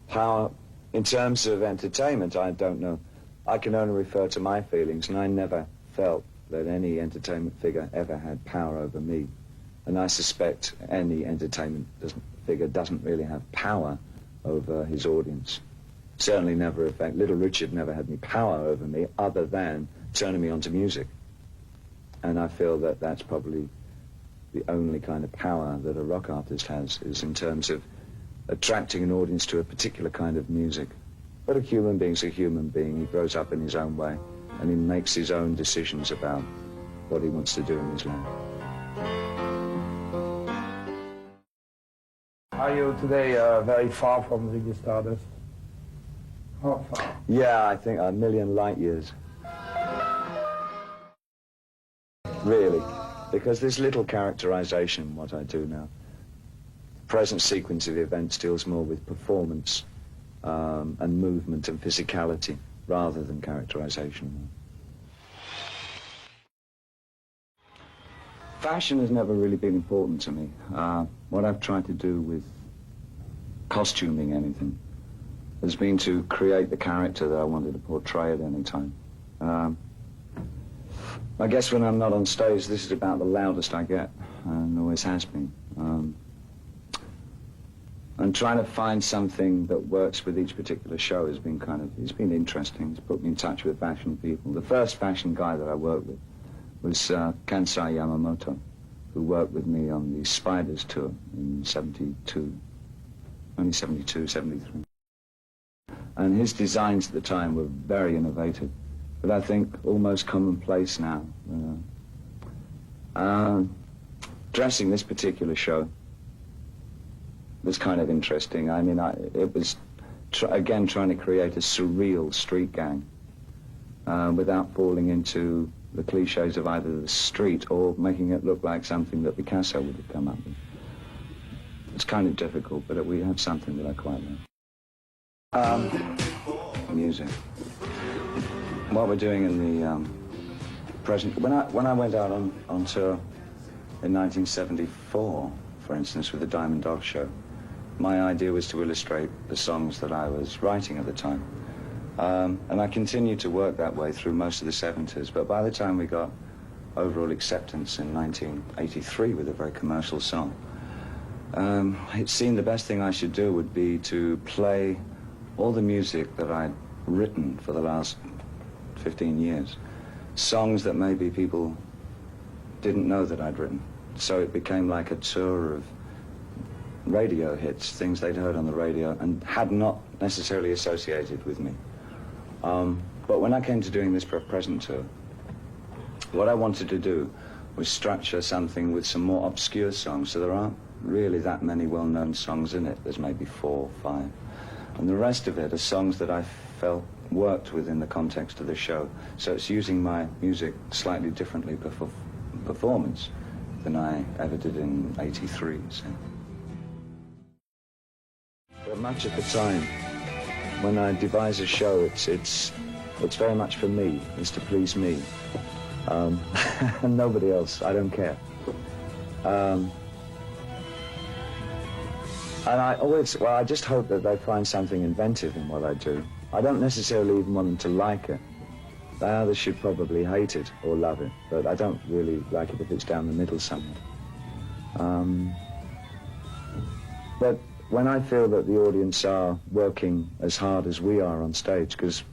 Power, in terms of entertainment, I don't know. I can only refer to my feelings, and I never felt that any entertainment figure ever had power over me. And I suspect any entertainment figure doesn't really have power over his audience. Certainly never, in fact, Little Richard never had any power over me other than turning me onto music. And I feel that that's probably the only kind of power that a rock artist has, is in terms of attracting an audience to a particular kind of music. But a human being's a human being. He grows up in his own way, and he makes his own decisions about what he wants to do in his life. Are you today very far from Ziggy Stardust? How far? Yeah, I think a million light years. Really, because there's little characterization in what I do now. The present sequence of events deals more with performance and movement and physicality rather than characterization. Fashion has never really been important to me. What I've tried to do with costuming anything has been to create the character that I wanted to portray at any time. I guess when I'm not on stage, this is about the loudest I get, and always has been. And trying to find something that works with each particular show has been it's been interesting. It's put me in touch with fashion people. The first fashion guy that I worked with was Kansai Yamamoto, who worked with me on the Spiders tour in 72, 73. And his designs at the time were very innovative, but I think almost commonplace now. Dressing this particular show was kind of interesting. I mean, it was, again, trying to create a surreal street gang without falling into the cliches of either the street or making it look like something that Picasso would have come up with. It's kind of difficult, but we have something that I quite like. Music. What we're doing in the present... When I went out on tour in 1974, for instance, with the Diamond Dog Show, my idea was to illustrate the songs that I was writing at the time. And I continued to work that way through most of the 70s, but by the time we got overall acceptance in 1983 with a very commercial song, it seemed the best thing I should do would be to play all the music that I'd written for the last 15 years, songs that maybe people didn't know that I'd written. So it became like a tour of radio hits, things they'd heard on the radio and had not necessarily associated with me. But when I came to doing this present tour, what I wanted to do was structure something with some more obscure songs, so there aren't really that many well-known songs in it. There's maybe 4 or 5. And the rest of it are songs that I felt worked within the context of the show. So it's using my music slightly differently for performance than I ever did in 83. So. But much of the time, when I devise a show, it's very much for me. It's to please me. And nobody else. I don't care. And I just hope that they find something inventive in what I do. I don't necessarily even want them to like it. They either should probably hate it or love it, but I don't really like it if it's down the middle somewhere. But when I feel that the audience are working as hard as we are on stage, because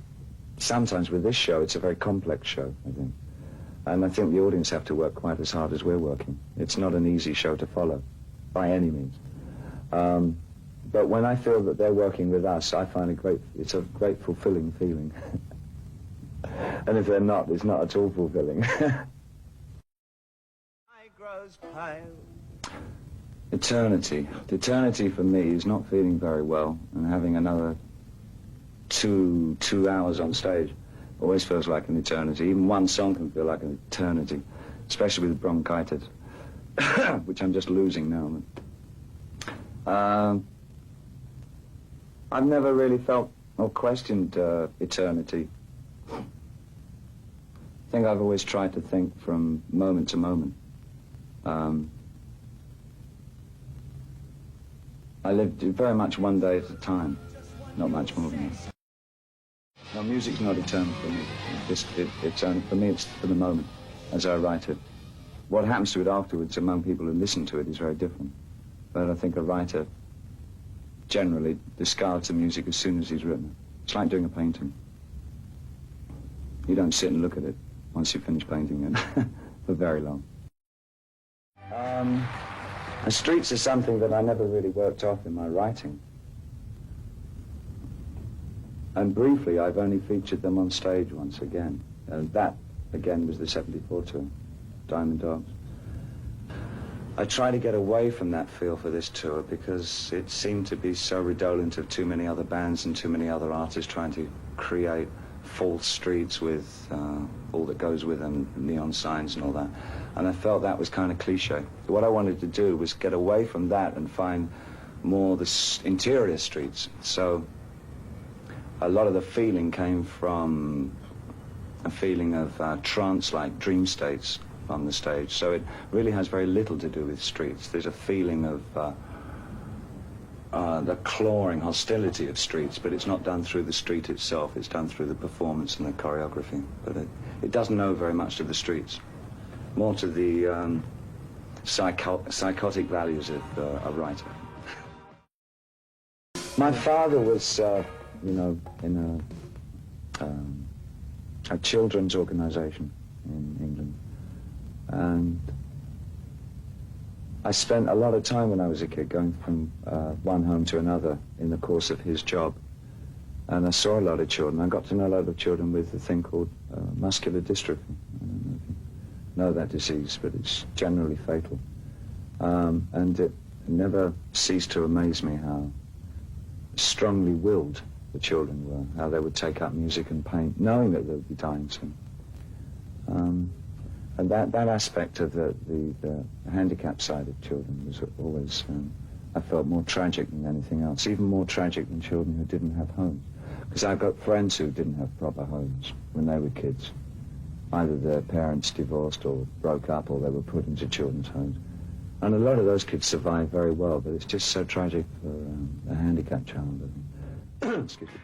sometimes with this show, it's a very complex show, I think. And I think the audience have to work quite as hard as we're working. It's not an easy show to follow, by any means. But when I feel that they're working with us, I find it's a great fulfilling feeling. And if they're not, it's not at all fulfilling. Eternity. Eternity for me is not feeling very well and having another two hours on stage always feels like an eternity. Even one song can feel like an eternity, especially with bronchitis, which I'm just losing now. I've never really felt or questioned eternity. I think I've always tried to think from moment to moment. I lived very much one day at a time. not much more than that. No, music's not eternal for me. It's only, for me, it's for the moment, as I write it. What happens to it afterwards among people who listen to it is very different. But I think a writer generally discards the music as soon as he's written it. It's like doing a painting. You don't sit and look at it once you finish painting it for very long. The streets are something that I never really worked off in my writing. And briefly, I've only featured them on stage once again. And that, again, was the 74 tour, Diamond Dogs. I try to get away from that feel for this tour because it seemed to be so redolent of too many other bands and too many other artists trying to create false streets with all that goes with them, neon signs and all that. And I felt that was kind of cliche. What I wanted to do was get away from that and find more the interior streets. So a lot of the feeling came from a feeling of trance-like dream states on the stage. So it really has very little to do with streets. There's a feeling of the clawing hostility of streets, but it's not done through the street itself. It's done through the performance and the choreography. But it doesn't know very much to the streets. More to the psychotic values of a writer. My father was, in a children's organisation in England. And I spent a lot of time when I was a kid going from one home to another in the course of his job. And I saw a lot of children. I got to know a lot of children with a thing called muscular dystrophy. I don't know if you know that disease, but it's generally fatal. And it never ceased to amaze me how strongly willed the children were, how they would take up music and paint, knowing that they would be dying soon. And that aspect of the handicap side of children was always, I felt, more tragic than anything else, even more tragic than children who didn't have homes. Because I've got friends who didn't have proper homes when they were kids. Either their parents divorced or broke up, or they were put into children's homes. And a lot of those kids survived very well, but it's just so tragic for a handicapped child, I think. Excuse me.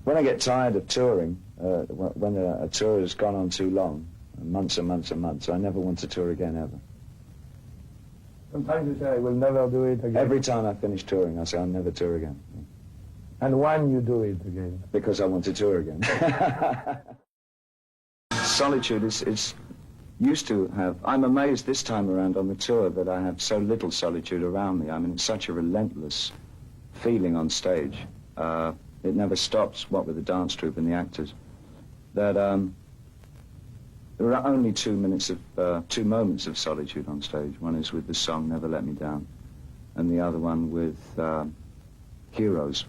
When I get tired of touring, when a tour has gone on too long, months and months and months, I never want to tour again, ever. Sometimes you say, I will never do it again. Every time I finish touring, I say, I'll never tour again. And when you do it again? Because I want to tour again. Solitude is used to have... I'm amazed this time around on the tour that I have so little solitude around me. I mean, it's such a relentless feeling on stage. It never stops, what with the dance troupe and the actors, that there are only 2 moments of solitude on stage. One is with the song Never Let Me Down, and the other one with Heroes.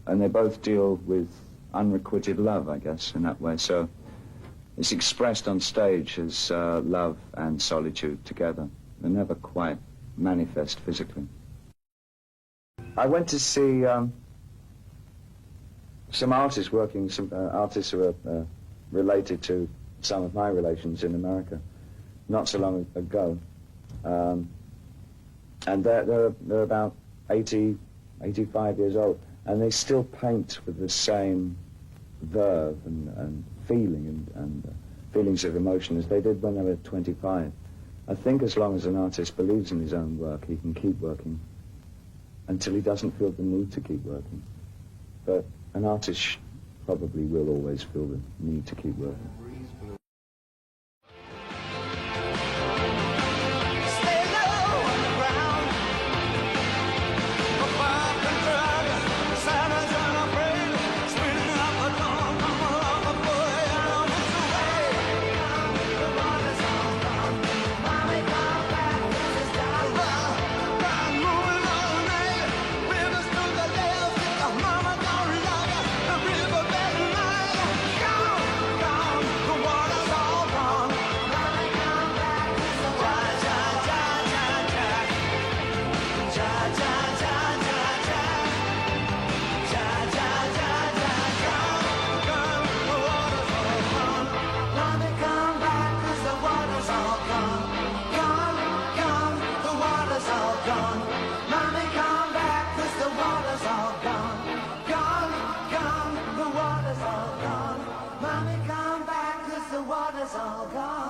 And they both deal with unrequited love, I guess, in that way. So it's expressed on stage as love and solitude together. They never quite manifest physically. I went to see some artists some artists who are related to some of my relations in America, not so long ago. And they're about 80, 85 years old, and they still paint with the same verve and feeling and feelings of emotion as they did when they were 25. I think as long as an artist believes in his own work, he can keep working until he doesn't feel the need to keep working. But an artist probably will always feel the need to keep working. all gone.